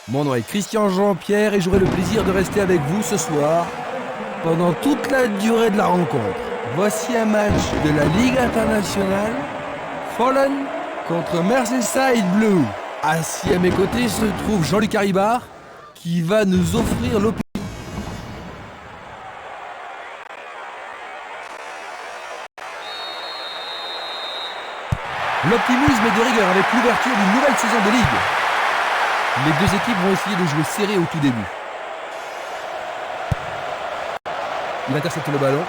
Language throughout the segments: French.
Mon nom est Christian Jean-Pierre et j'aurai le plaisir de rester avec vous ce soir pendant toute la durée de la rencontre. Voici un match de la Ligue internationale, Fulham contre Merseyside Blue. Assis à mes côtés se trouve Jean-Luc Haribard qui va nous offrir l'opinion. L'optimisme est de rigueur avec l'ouverture d'une nouvelle saison de Ligue. Les deux équipes vont essayer de jouer serré au tout début. Il intercepte le ballon.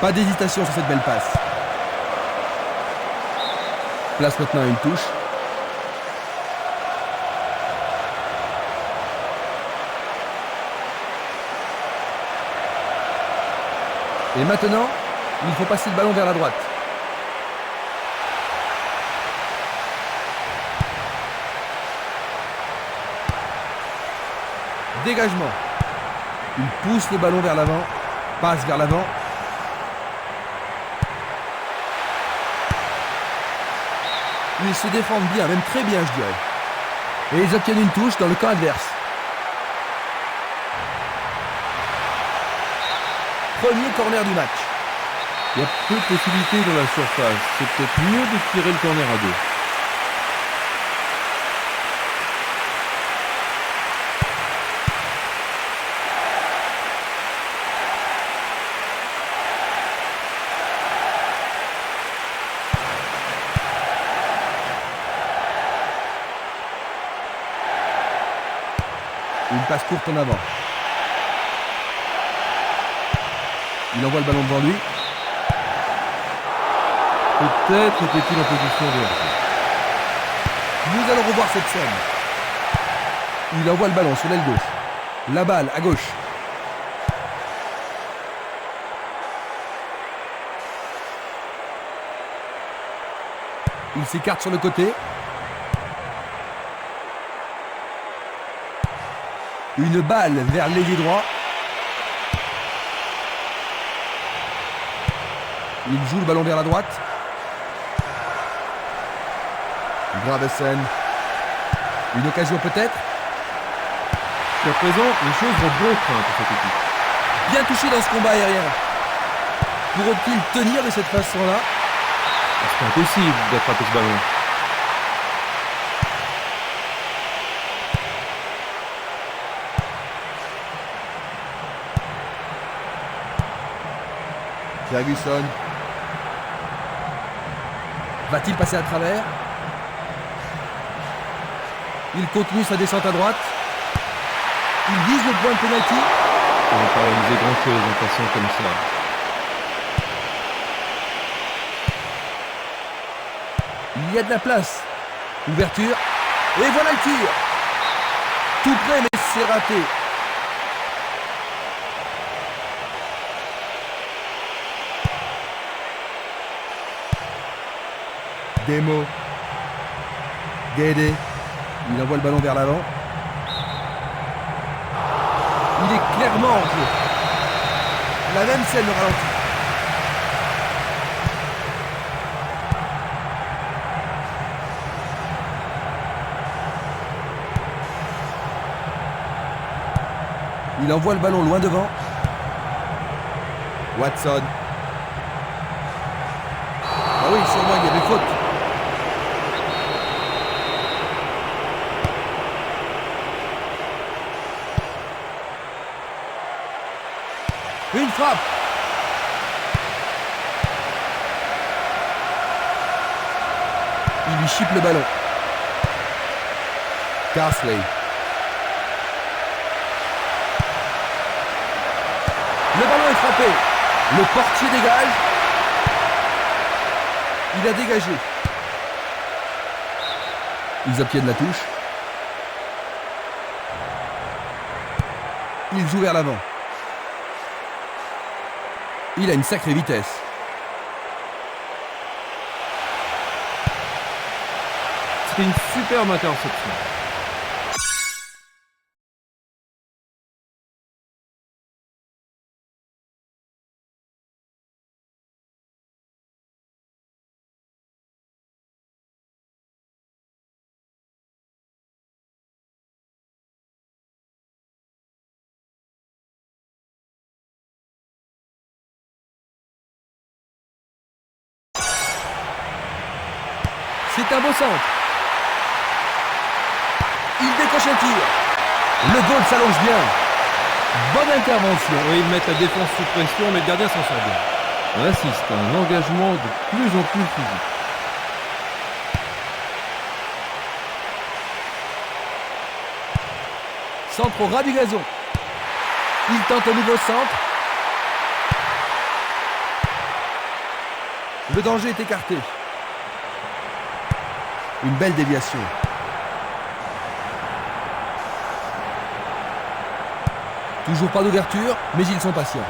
Pas d'hésitation sur cette belle passe. Place maintenant à une touche. Et maintenant, il faut passer le ballon vers la droite. Dégagement. Il pousse le ballon vers l'avant. Passe vers l'avant. Ils se défendent bien, même très bien je dirais. Et ils obtiennent une touche dans le camp adverse. Premier corner du match. Il y a peu de possibilités dans la surface. C'est peut-être mieux de tirer le corner à deux. Une passe courte en avant. Il envoie le ballon devant lui. Peut-être était-il en position de hors-jeu. Nous allons revoir cette scène. Il envoie le ballon sur l'aile gauche. La balle à gauche. Il s'écarte sur le côté. Une balle vers l'ailier droit. Il joue le ballon vers la droite. Gravesen. Une occasion peut-être. Jusqu'à présent, les choses vont bon train pour cette équipe. Bien touché dans ce combat aérien. Pourront-ils tenir de cette façon-là? C'est impossible d'attraper ce ballon. Ferguson. Va-t-il passer à travers? Il continue sa descente à droite. Il vise le point de pénalty. On va pas réaliser grand-chose en passant comme ça. Il y a de la place. Ouverture. Et voilà le tir. Tout près, mais c'est raté. Demo. Guédé. Il envoie le ballon vers l'avant. Il est clairement en jeu. La même scène au ralenti. Il envoie le ballon loin devant. Watson. Ah oui, sûrement il y avait faute. Une frappe. Il lui chipe le ballon. Carsley. Le ballon est frappé. Le portier dégage. Il a dégagé. Ils obtiennent la touche. Il joue vers l'avant. Il a une sacrée vitesse. C'était une superbe interception. C'est un beau centre. Il décoche un tir. Le goal s'allonge bien. Bonne intervention. Oui, ils mettent la défense sous pression, mais le gardien s'en sort bien. On assiste à un engagement de plus en plus physique. Centre au ras du gazon. Il tente un nouveau centre. Le danger est écarté. Une belle déviation. Toujours pas d'ouverture, mais ils sont patients.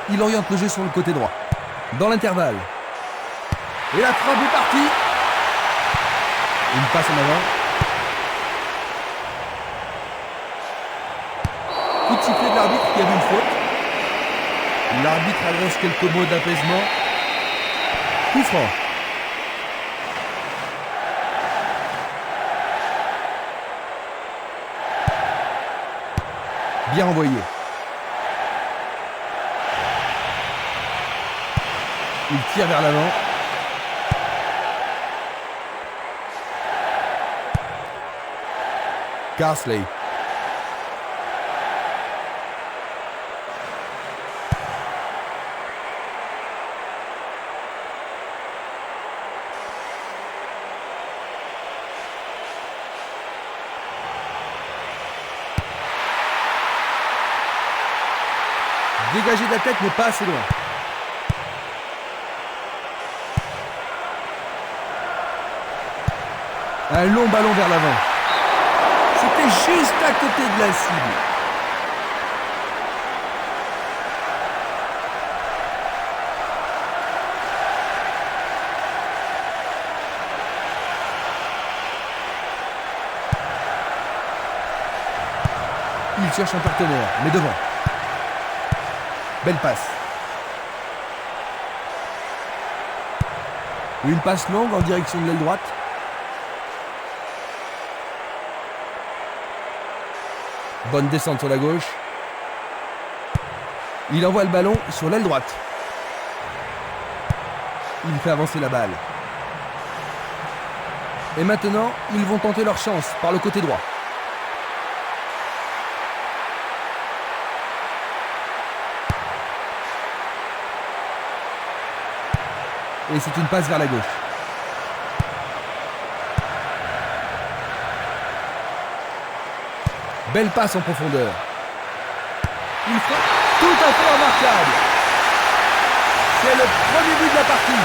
Il oriente le jeu sur le côté droit. Dans l'intervalle. Et la frappe est partie. Une passe en avant. Coup de sifflet de l'arbitre qui a vu une faute. L'arbitre adresse quelques mots d'apaisement. Coup franc. Bien envoyé. Il tire vers l'avant. Carsley. Dégager de la tête, mais pas assez loin. Un long ballon vers l'avant. C'était juste à côté de la cible. Il cherche un partenaire, mais devant. Belle passe. Une passe longue en direction de l'aile droite. Bonne descente sur la gauche. Il envoie le ballon sur l'aile droite. Il fait avancer la balle. Et maintenant, ils vont tenter leur chance par le côté droit. Et c'est une passe vers la gauche. Belle passe en profondeur. Une frappe tout à fait remarquable. C'est le premier but de la partie.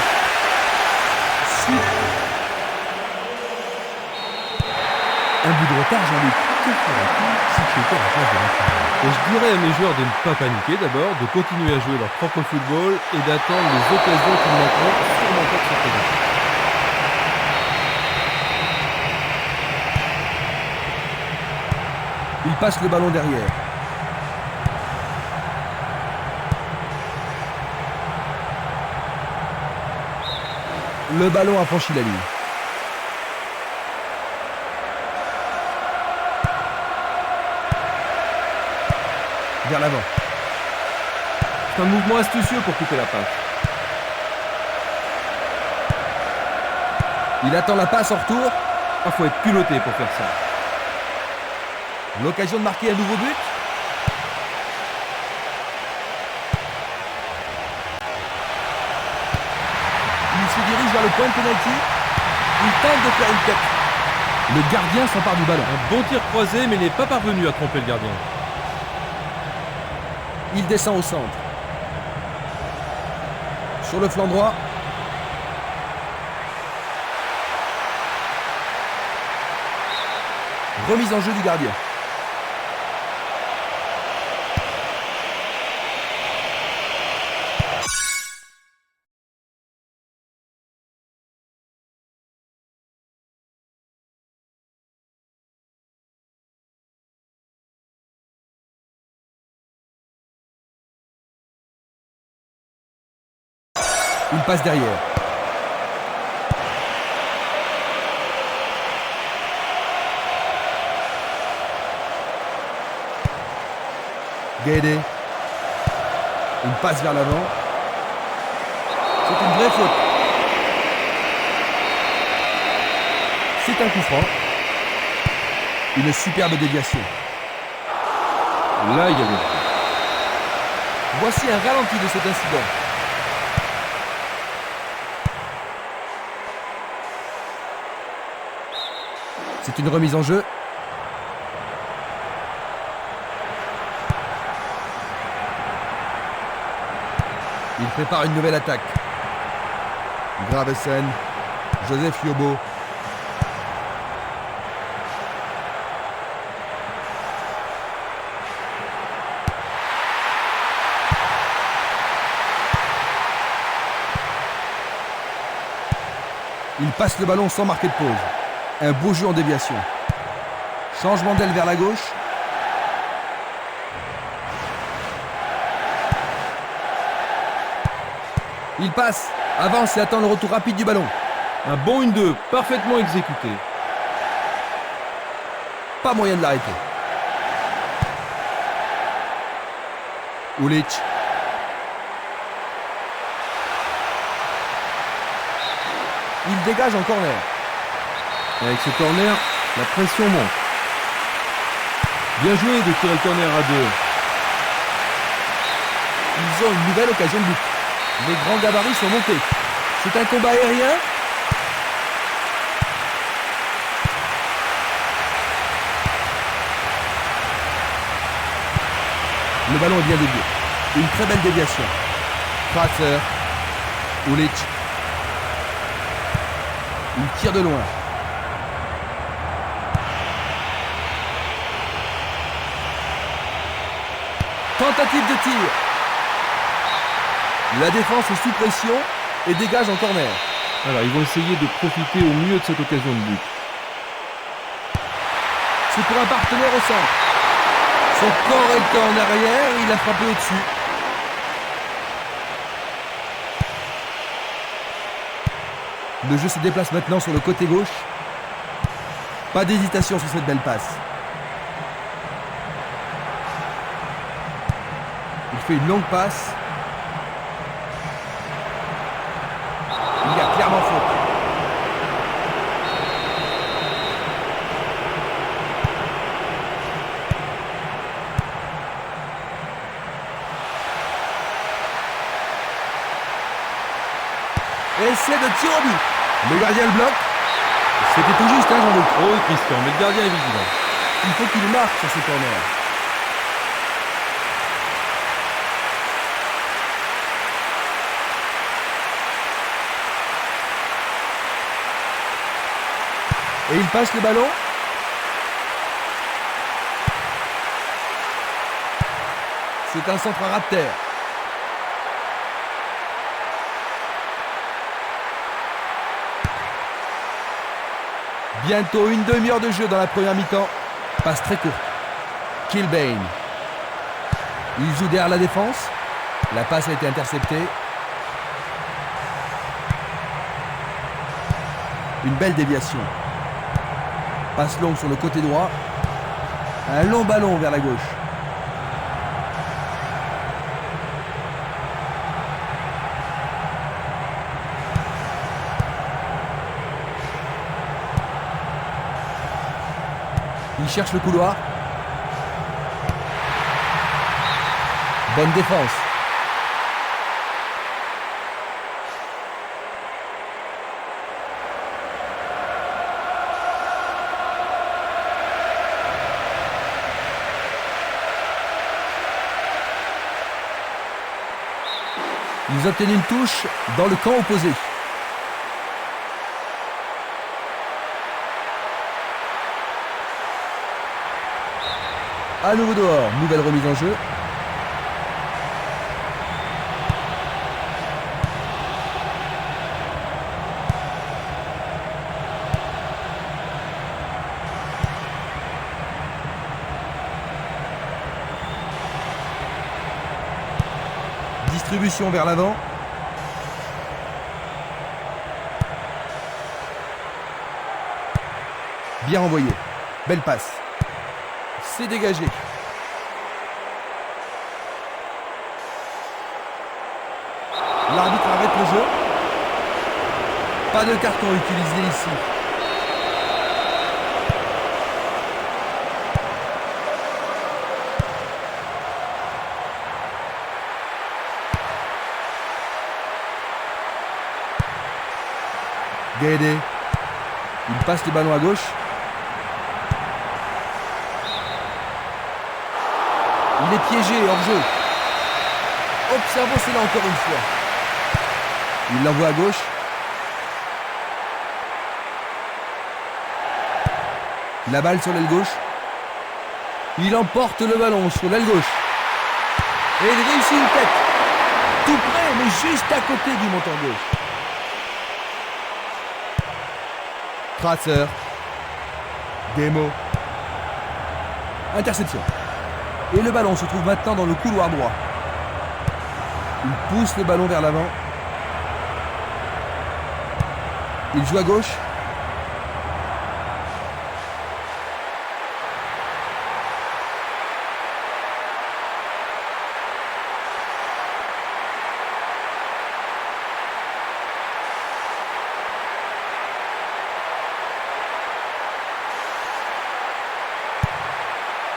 Un but de retard, Jean-Luc. Que ferais-tu si tu étais à la place de l'entraîneur? Et je dirais à mes joueurs de ne pas paniquer d'abord, de continuer à jouer leur propre football et d'attendre les occasions qu'ils manqueront sûrement pas de se présenter. Il passe le ballon derrière. Le ballon a franchi la ligne. Vers l'avant. C'est un mouvement astucieux pour couper la passe. Il attend la passe en retour. Il faut être culotté pour faire ça. L'occasion de marquer un nouveau but. Il se dirige vers le point de pénalty. Il tente de faire une tête. Le gardien s'empare du ballon. Un bon tir croisé, mais il n'est pas parvenu à tromper le gardien. Il descend au centre. Sur le flanc droit. Remise en jeu du gardien. Il passe derrière. Guédé. Une passe vers l'avant. C'est une vraie faute. C'est un coup franc. Une superbe déviation. Là, il y avait. Voici un ralenti de cet incident. C'est une remise en jeu. Il prépare une nouvelle attaque. Gravesen, Joseph Yobo. Il passe le ballon sans marquer de pause. Un beau jeu en déviation. Changement d'aile vers la gauche. Il passe, avance et attend le retour rapide du ballon. Un bon 1-2, parfaitement exécuté. Pas moyen de l'arrêter. Ulic. Il dégage en corner. Et avec ce corner, la pression monte. Bien joué de tirer le corner à 2. Ils ont une nouvelle occasion de but. Les grands gabarits sont montés. C'est un combat aérien. Le ballon est bien dévié. Une très belle déviation. Kratzer. Ulic. Il tire de loin. Tentative de tir. La défense est sous pression et dégage en corner. Alors, ils vont essayer de profiter au mieux de cette occasion de but. C'est pour un partenaire au centre. Son corps était en arrière, il a frappé au-dessus. Le jeu se déplace maintenant sur le côté gauche. Pas d'hésitation sur cette belle passe. Il fait une longue passe. Il y a clairement faute. Essai de tir au but. Le gardien le bloque. C'était tout juste, hein, Jean-Luc. Oh oui, Christian, mais le gardien est vigilant. Il faut qu'il marque sur ce corner. Et il passe le ballon. C'est un centre à ras de terre. Bientôt une demi-heure de jeu dans la première mi-temps. Passe très courte. Kilbane. Il joue derrière la défense. La passe a été interceptée. Une belle déviation. Passe longue sur le côté droit. Un long ballon vers la gauche. Il cherche le couloir. Bonne défense. Ils obtiennent une touche dans le camp opposé. À nouveau dehors, nouvelle remise en jeu. Distribution vers l'avant. Bien envoyé. Belle passe. C'est dégagé. L'arbitre arrête le jeu. Pas de carton utilisé ici. Guédé. Il passe le ballon à gauche. Il est piégé hors jeu. Observons cela encore une fois. Il l'envoie à gauche. La balle sur l'aile gauche. Il emporte le ballon sur l'aile gauche. Et il réussit une tête. Tout près, mais juste à côté du montant gauche. Tracer. Demo. Interception. Et le ballon se trouve maintenant dans le couloir droit. Il pousse le ballon vers l'avant. Il joue à gauche.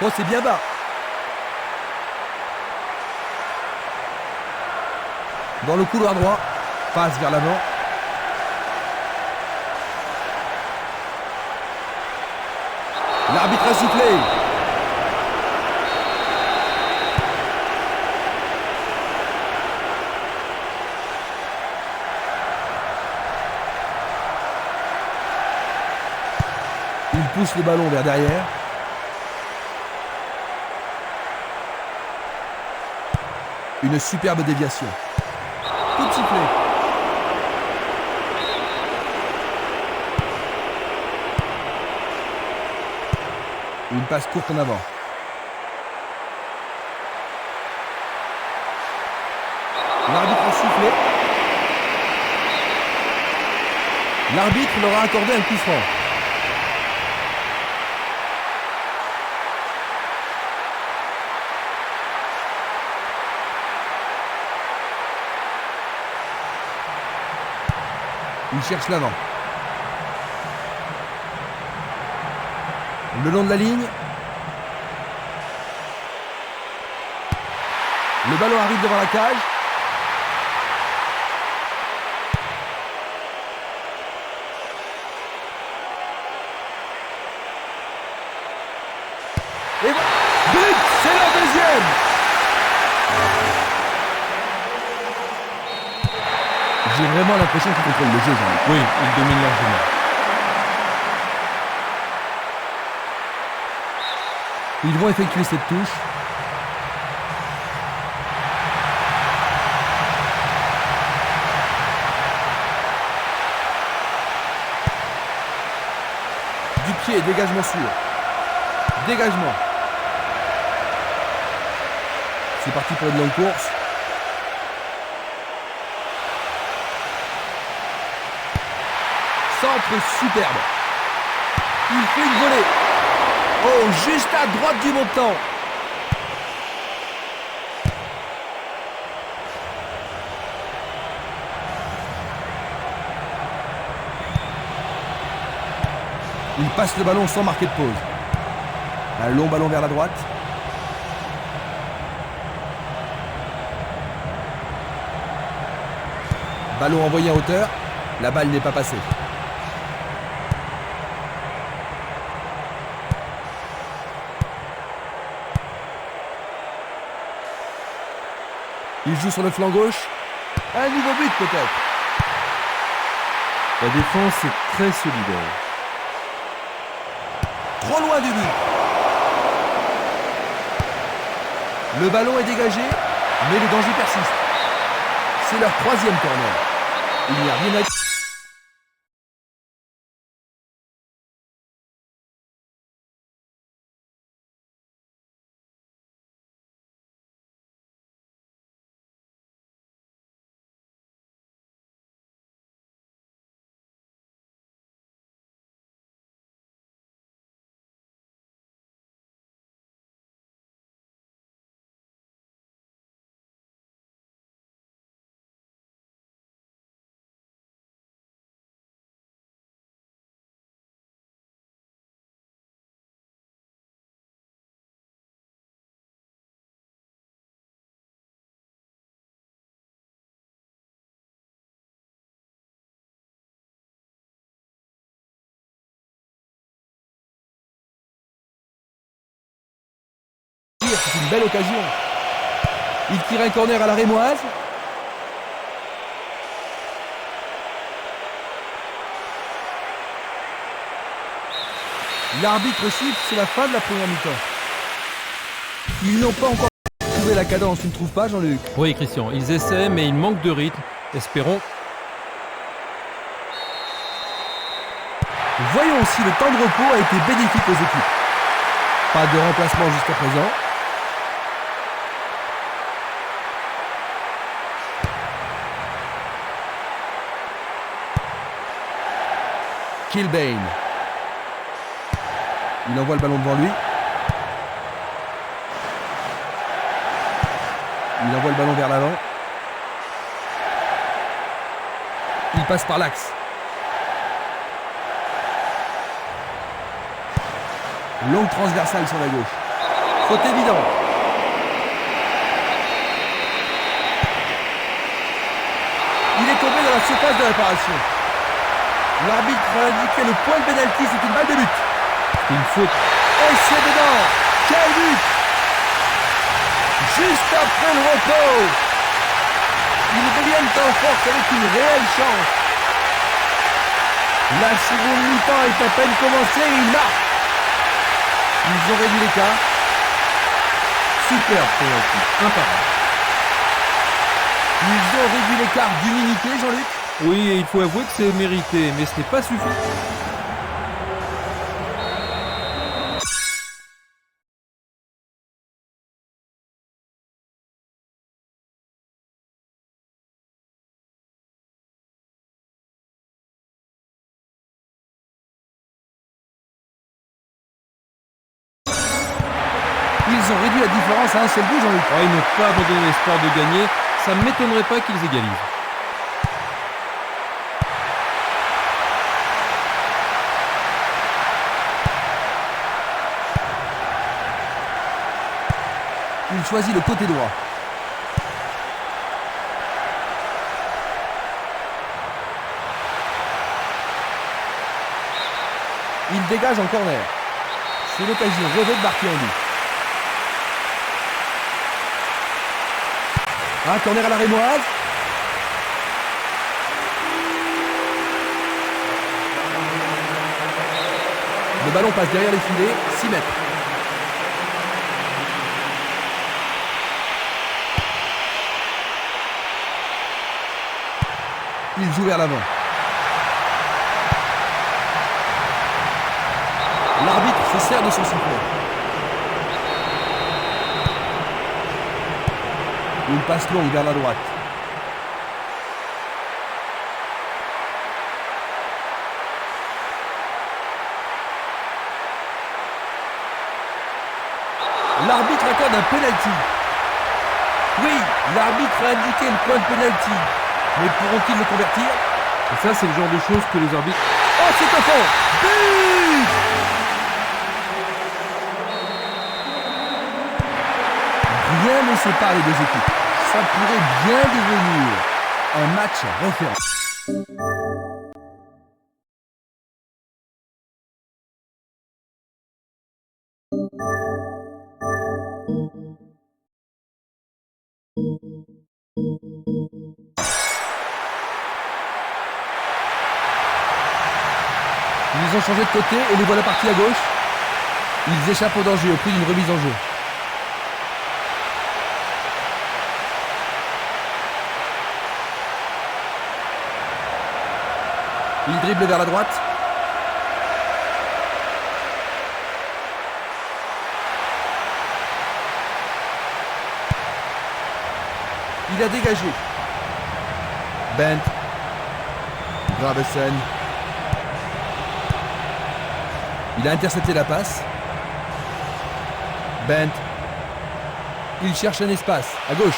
Oh, c'est bien bas. Dans le couloir droit, passe vers l'avant. L'arbitre a sifflé. Il pousse le ballon vers derrière. Une superbe déviation. Coup de sifflet. Une passe courte en avant. L'arbitre a sifflé. L'arbitre leur a accordé un coup franc. Il cherche l'avant. Le long de la ligne. Le ballon arrive devant la cage. Et but, c'est la deuxième. J'ai vraiment l'impression qu'il contrôle le jeu, Jean-Luc. Oui, il domine largement. Ils vont effectuer cette touche. Du pied, dégagement sûr. Dégagement. C'est parti pour une longue course. Centre superbe. Il fait une volée. Oh, juste à droite du montant. Il passe le ballon sans marquer de pause. Un long ballon vers la droite. Ballon envoyé en hauteur. La balle n'est pas passée. Il joue sur le flanc gauche. Un nouveau but peut-être. La défense est très solidaire. Trop loin du but. Le ballon est dégagé, mais le danger persiste. C'est leur troisième corner. Il n'y a rien à dire. c'est une belle occasion. Il tire un corner à la rémoise. L'arbitre siffle, c'est la fin de la première mi-temps. Ils n'ont pas encore trouvé la cadence, tu ne trouves pas, Jean-Luc? Oui, Christian, ils essaient, mais ils manquent de rythme. Espérons. Voyons si le temps de repos a été bénéfique aux équipes. Pas de remplacement jusqu'à présent. Kilbane. Il envoie le ballon devant lui. Il envoie le ballon vers l'avant. Il passe par l'axe. Longue transversale sur la gauche. Faute évidente. Il est tombé dans la surface de réparation. L'arbitre a indiqué le point de pénalty, c'est une balle de but. Une faute. Et c'est dedans. Quel but! Juste après le repos. Ils reviennent en force avec une réelle chance. La seconde mi-temps est à peine commencée et ils marquent. Ils ont réduit l'écart. Super penalty, imparable. Ils ont réduit l'écart d'une unité, Jean-Luc. Oui, et il faut avouer que c'est mérité, mais ce n'est pas suffisant. Ils ont réduit la différence à un seul but, Jean-Luc. Ils n'ont pas abandonné l'espoir de gagner. Ça ne m'étonnerait pas qu'ils égalisent. Il choisit le côté droit. Il dégage en corner. C'est l'occasion rêvée de marquer en but. Un corner à la rémoise. Le ballon passe derrière les filets, 6 mètres. Il joue vers l'avant. L'arbitre se sert de son sifflet. Une passe longue vers la droite. L'arbitre accorde un penalty. Oui, l'arbitre a indiqué le point de penalty. Mais pourront-ils le convertir? Et ça, c'est le genre de choses que les arbitres... Oh, c'est au fond! But! Rien ne sépare les deux équipes. Ça pourrait bien devenir un match référence. Ils ont changé de côté et les voilà partis à gauche. Ils échappent au danger au prix d'une remise en jeu. Il dribble vers la droite. Il a dégagé. Bent. Gravesen. Il a intercepté la passe. Bent. Il cherche un espace, à gauche.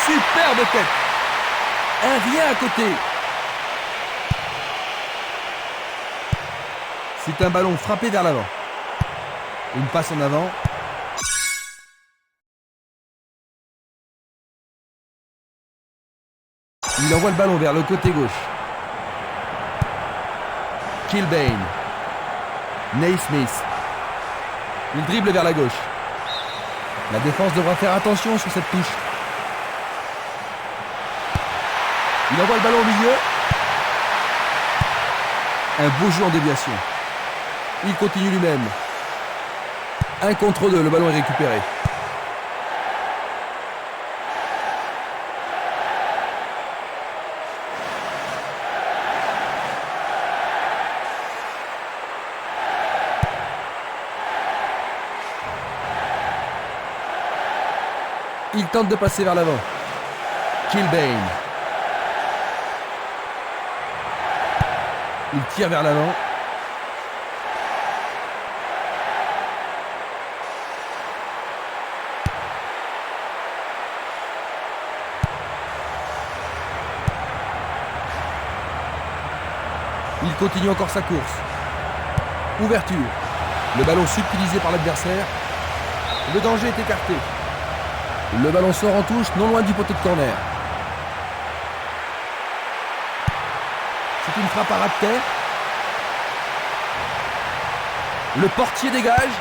Superbe tête. Un rien à côté. C'est un ballon frappé vers l'avant. Une passe en avant. Il envoie le ballon vers le côté gauche. Kilbane. Naismith. Il dribble vers la gauche. La défense devra faire attention sur cette touche. Il envoie le ballon au milieu. Un beau jeu en déviation. Il continue lui-même. 1 contre 2, le ballon est récupéré. Il tente de passer vers l'avant. Kilbane. Il tire vers l'avant. Il continue encore sa course. Ouverture. Le ballon subtilisé par l'adversaire. Le danger est écarté. Le ballon sort en touche, non loin du poteau de corner. C'est une frappe à ras de terre. Le portier dégage.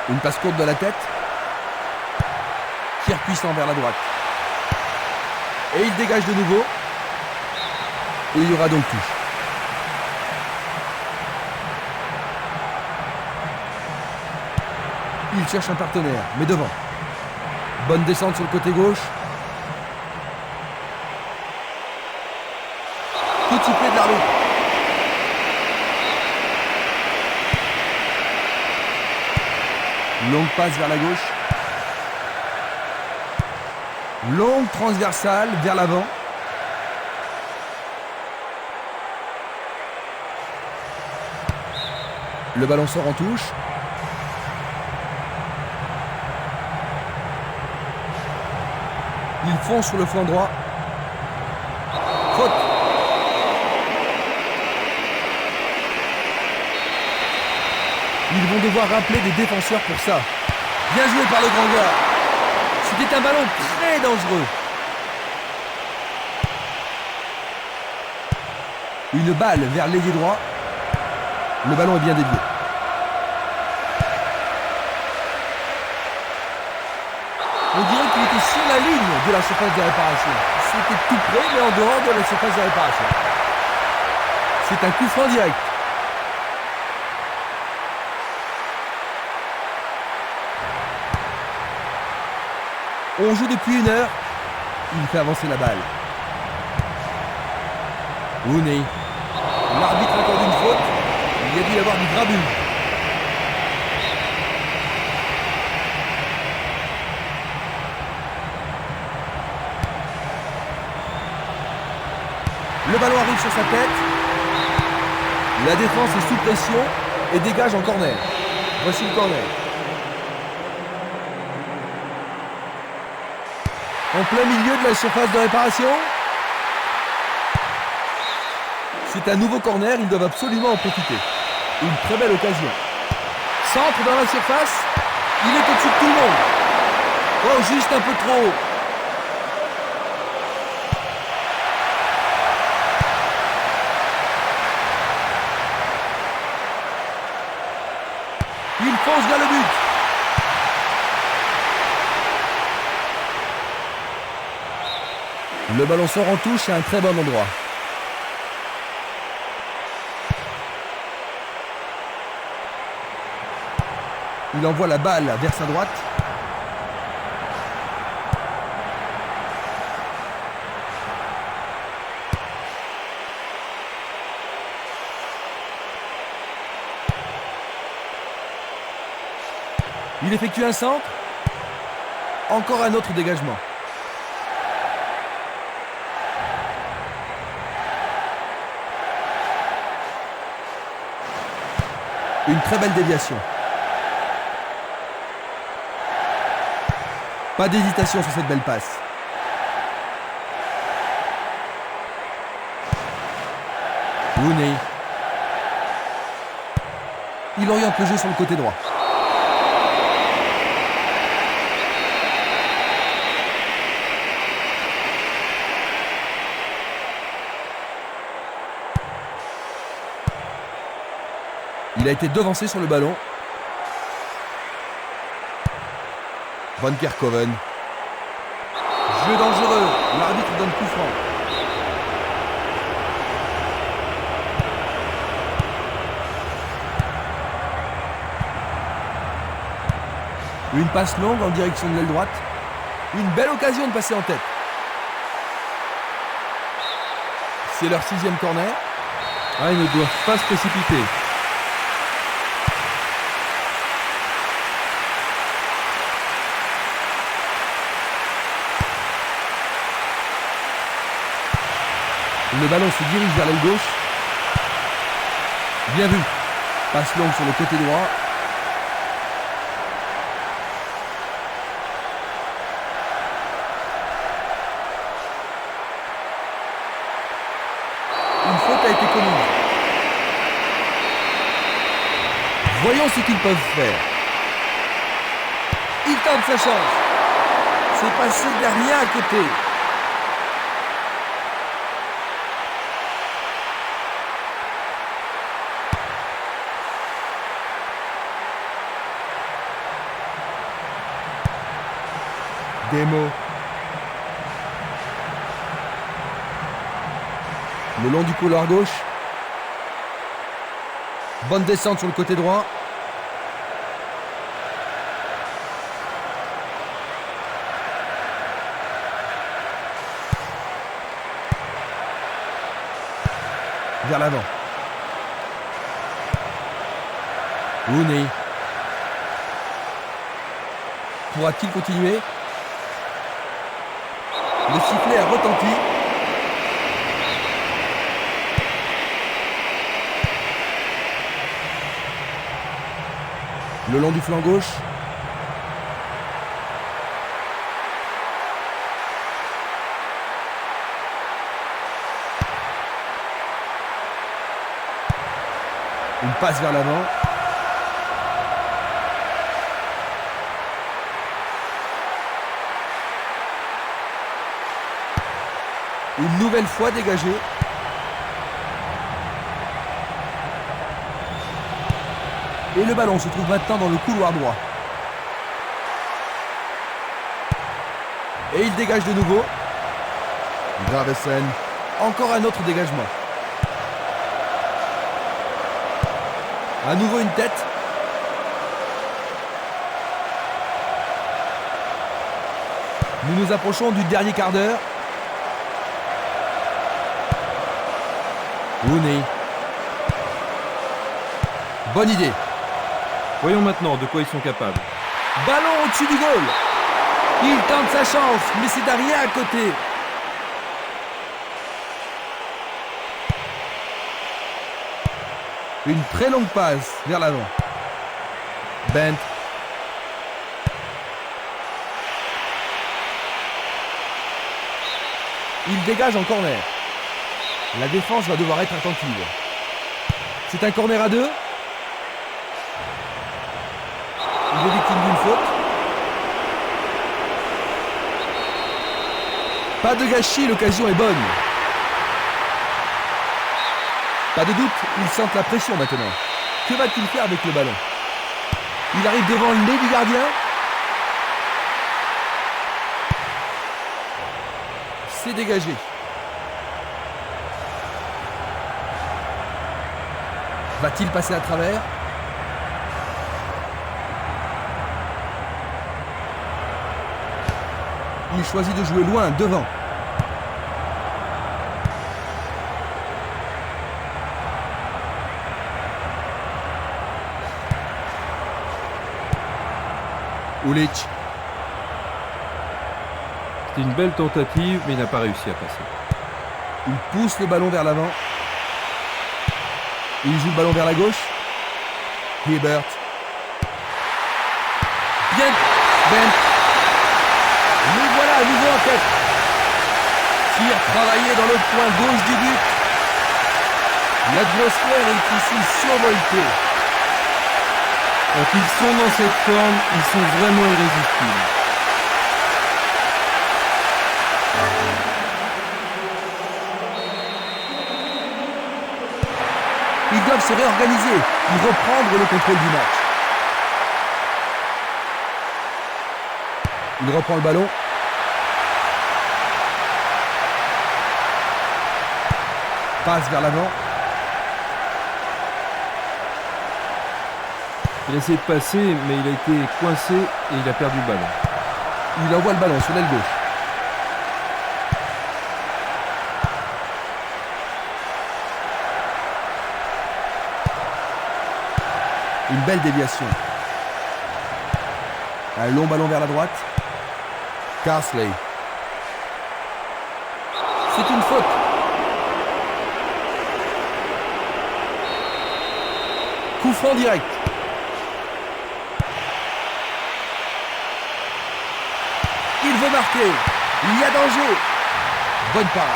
Une passe courte de la tête. Tir puissant vers la droite. Et il dégage de nouveau. Et il y aura donc touche. Il cherche un partenaire, mais devant. Bonne descente sur le côté gauche. Coup de sifflet de l'arbitre. Longue passe vers la gauche. Longue transversale vers l'avant. Le ballon sort en touche. Il fonce sur le flanc droit. Faute. Ils vont devoir rappeler des défenseurs pour ça. Bien joué par le grand gars. C'était un ballon très dangereux. Une balle vers l'ailier droit. Le ballon est bien dévié. On dirait qu'il était sur la ligne de la surface de réparation. C'était tout près, mais en dehors de la surface de réparation. C'est un coup franc direct. On joue depuis 1 heure. Il fait avancer la balle. Rooney. L'arbitre accorde une faute. Il y a dû y avoir du grabuge. Le ballon arrive sur sa tête. La défense est sous pression et dégage en corner. Voici le corner. En plein milieu de la surface de réparation. C'est un nouveau corner, ils doivent absolument en profiter. Une très belle occasion. Centre dans la surface. Il est au-dessus de tout le monde. Oh, juste un peu trop haut. Il fonce vers le but. Le ballon sort en touche à un très bon endroit. Il envoie la balle vers sa droite. Il effectue un centre. Encore un autre dégagement. Une très belle déviation. Pas d'hésitation sur cette belle passe. Rooney. Il oriente le jeu sur le côté droit. Il a été devancé sur le ballon. Van Kerkhoven. Jeu dangereux. L'arbitre donne coup franc. Une passe longue en direction de l'aile droite. Une belle occasion de passer en tête. C'est leur 6e corner. Ah, ils ne doivent pas se précipiter. Le ballon se dirige vers l'aile gauche. Bien vu. Passe longue sur le côté droit. Une faute a été commise. Voyons ce qu'ils peuvent faire. Il tente sa chance. C'est passé derrière à côté. Demo. Le long du couloir gauche. Bonne descente sur le côté droit. Vers l'avant. Rooney. Pourra-t-il continuer? Le sifflet a retenti. Le long du flanc gauche. Une passe vers l'avant. Une nouvelle fois dégagé. Et le ballon se trouve maintenant dans le couloir droit. Et il dégage de nouveau. Gravesen. Encore un autre dégagement. À nouveau une tête. Nous nous approchons du dernier quart d'heure. Rooney. Bonne idée. Voyons maintenant de quoi ils sont capables. Ballon au-dessus du goal. Il tente sa chance, mais c'est derrière à côté. Une très longue passe vers l'avant. Bent. Il dégage en corner. La défense va devoir être attentive. C'est un corner à 2. Il est victime d'une faute. Pas de gâchis, l'occasion est bonne. Pas de doute, ils sentent la pression maintenant. Que va-t-il faire avec le ballon? Il arrive devant le nez du gardien. C'est dégagé. Va-t-il passer à travers? Il choisit de jouer loin, devant. Ulic. C'était une belle tentative, mais il n'a pas réussi à passer. Il pousse le ballon vers l'avant. Il joue le ballon vers la gauche. Hibbert. Bien. Ben. Le voilà à nouveau en tête. Tir travaillé dans le coin gauche du but. L'atmosphère est ici survoltée. Quand ils sont dans cette forme, ils sont vraiment irrésistibles. Il doivent se réorganiser pour reprendre le contrôle du match. Il reprend le ballon. Passe vers l'avant. Il a essayé de passer, mais il a été coincé et il a perdu le ballon. Il envoie le ballon sur l'aile gauche. Une belle déviation. Un long ballon vers la droite. Carsley. C'est une faute. Coup franc direct. Il veut marquer. Il y a danger. Bonne parade.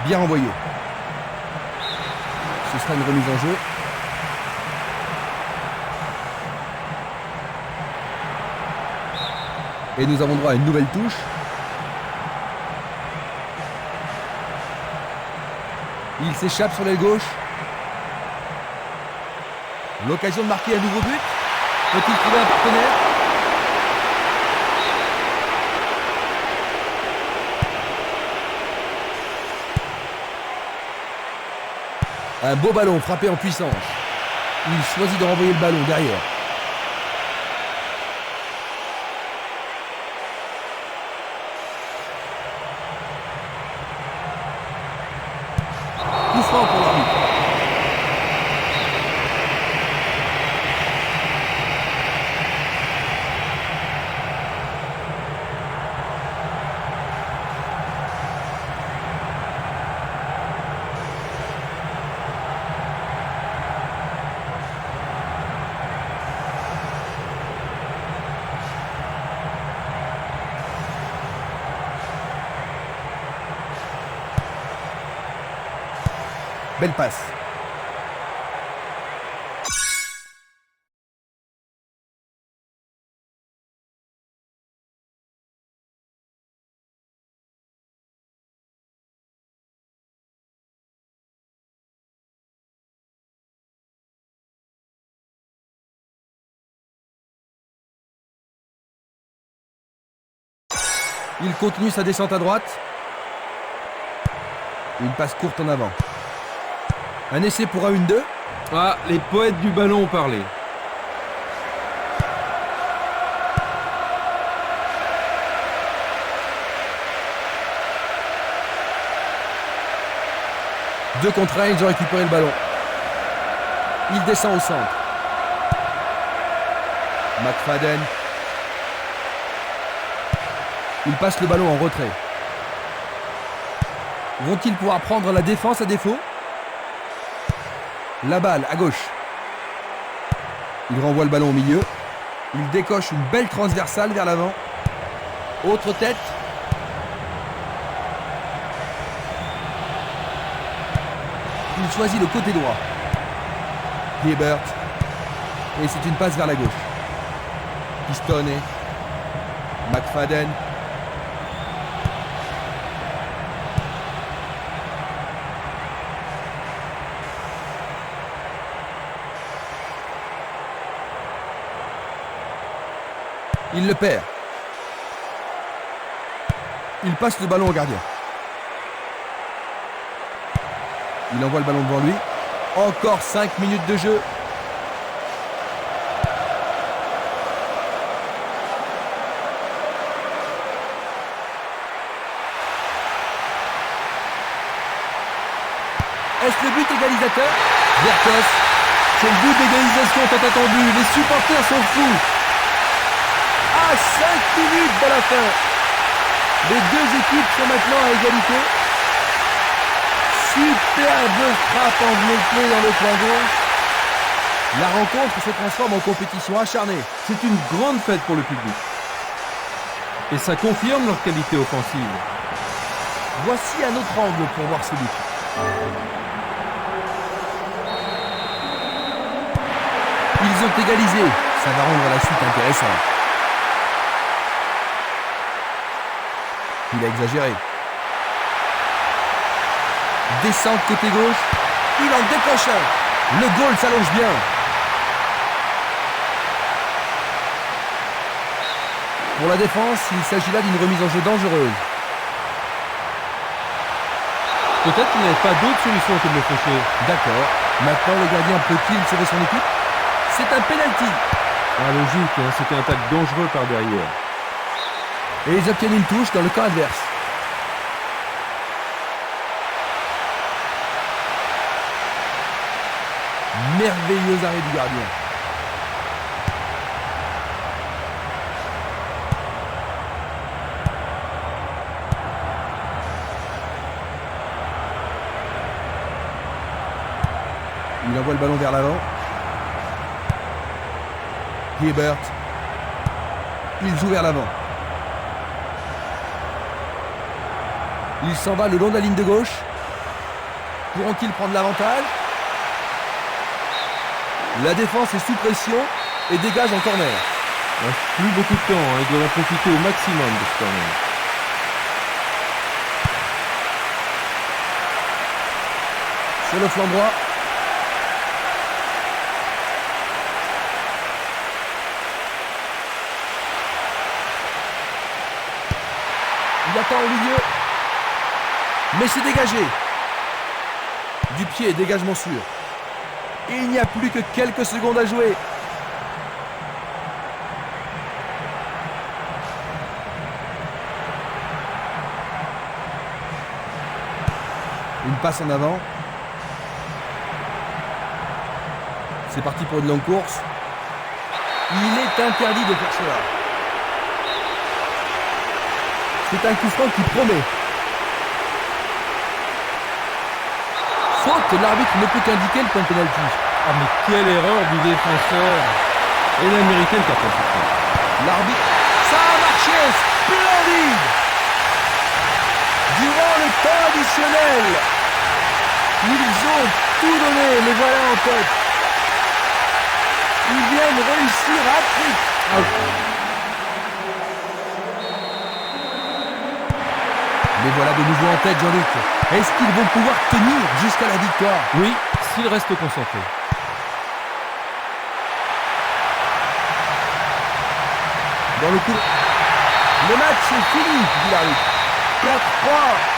Bien envoyé. Ce sera une remise en jeu. Et nous avons droit à une nouvelle touche. Il s'échappe sur l'aile gauche. L'occasion de marquer un nouveau but. Peut-il trouver un partenaire? Un beau ballon frappé en puissance. Il choisit de renvoyer le ballon derrière. Coup franc pour l'arbitre. Belle passe. Il continue sa descente à droite. Une passe courte en avant. Un essai pour un 1-2. Ah, les poètes du ballon ont parlé. Deux contre un, ils ont récupéré le ballon. Il descend au centre. McFadden. Il passe le ballon en retrait. Vont-ils pouvoir prendre la défense à défaut? La balle à gauche. Il renvoie le ballon au milieu. Il décoche une belle transversale vers l'avant. Autre tête. Il choisit le côté droit. Hiebert. Et c'est une passe vers la gauche. Pistone. McFadden. Il le perd. Il passe le ballon au gardien. Il envoie le ballon devant lui. Encore 5 minutes de jeu. Est-ce le but égalisateur? Vertos. C'est le but d'égalisation tant attendu. Les supporters sont fous. À 5 minutes de la fin. Les deux équipes sont maintenant à égalité. Superbe frappe enveloppée dans le coin gauche. La rencontre se transforme en compétition acharnée. C'est une grande fête pour le public. Et ça confirme leur qualité offensive. Voici un autre angle pour voir ce but. Ils ont égalisé. Ça va rendre la suite intéressante. Il a exagéré. Descente côté gauche. Il en décroche un. Le goal s'allonge bien. Pour la défense, il s'agit là d'une remise en jeu dangereuse. Peut-être qu'il n'y avait pas d'autre solution que de le faucher. D'accord. Maintenant, le gardien peut-il sauver son équipe? C'est un penalty. Ah, logique, hein, c'était un tacle dangereux par derrière. Et ils obtiennent une touche dans le camp adverse. Merveilleux arrêt du gardien. Il envoie le ballon vers l'avant. Hibbert. Il joue vers l'avant. Il s'en va le long de la ligne de gauche. Pourront-ils prendre l'avantage? La défense est sous pression et dégage en corner. Il reste plus beaucoup de temps, hein, ils doivent en profiter au maximum de ce corner. Sur le flanc droit. Il attend au milieu. Mais c'est dégagé. Du pied, dégagement sûr. Et il n'y a plus que quelques secondes à jouer. Une passe en avant. C'est parti pour une longue course. Il est interdit de faire cela. C'est un coup franc qui promet. Faute, l'arbitre ne peut qu'indiquer le point de pénalty. Ah, mais quelle erreur du défenseur. Et l'américaine qui a pas fait. L'arbitre, ça a marché, splendide. Durant le temps additionnel, ils ont tout donné, les voilà en tête. Ils viennent réussir à trick. Les voilà de nouveau en tête, Jean-Luc. Est-ce qu'ils vont pouvoir tenir jusqu'à la victoire? Oui, s'il reste concentré. Dans le coup. Le match est fini, dit l'arbitre. 4-3.